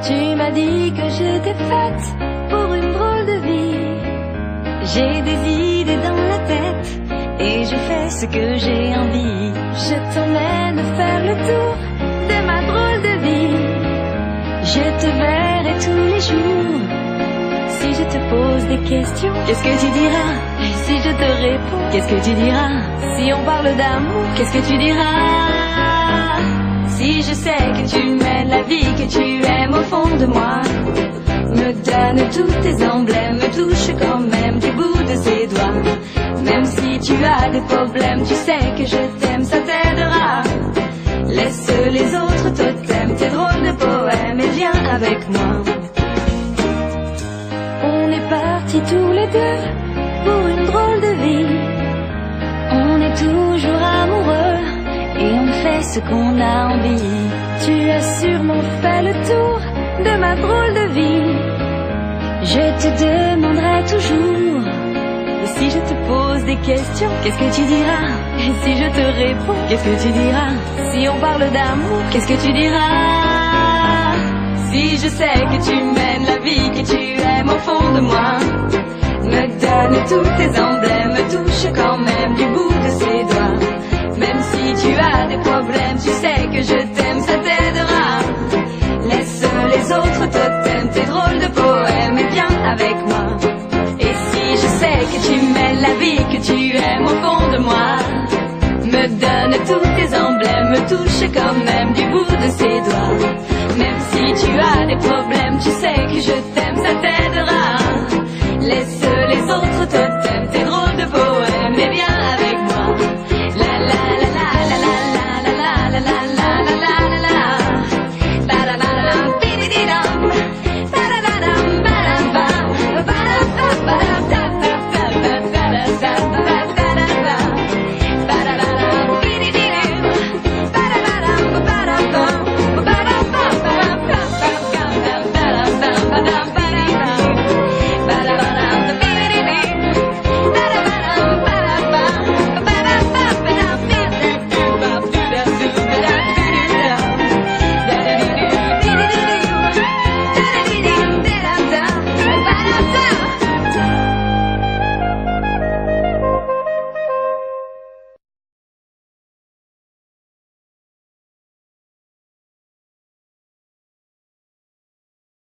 Tu m'as dit que j'étais faite pour une drôle de vie. J'ai des idées dans la tête et je fais ce que j'ai envie. Je t'emmène faire le tour de ma drôle de vie. Je te verrai tous les jours. Si je te pose des questions, qu'est-ce que tu diras? Et si je te réponds, qu'est-ce que tu diras? Si on parle d'amour, qu'est-ce que tu diras? Si je sais que tu mènes la vie que tu aimes au fond de moi, me donne tous tes emblèmes, me touche quand même du bout de ses doigts. Même si tu as des problèmes, tu sais que je t'aime, ça t'aidera. Laisse les autres totems, tes drôles de poèmes et viens avec moi. On est partis tous les deux pour une drôle de vie. On est toujours amoureux et on fait ce qu'on a envie. Tu as sûrement fait le tour de ma drôle de vie. Je te demanderai toujours. Et si je te pose des questions, qu'est-ce que tu diras? Et si je te réponds, qu'est-ce que tu diras? Si on parle d'amour, qu'est-ce que tu diras? Si je sais que tu mènes la vie que tu aimes au fond de moi, me donne tous tes emblèmes, me touche quand même du bout de ses doigts. Même si tu as des problèmes, tu sais que je t'aime, ça t'aidera. Laisse les autres totems, tes drôles de poèmes et viens avec moi. Et si je sais que tu mènes la vie que tu aimes au fond de moi, me donne tous tes emblèmes, me touche quand même du bout de ses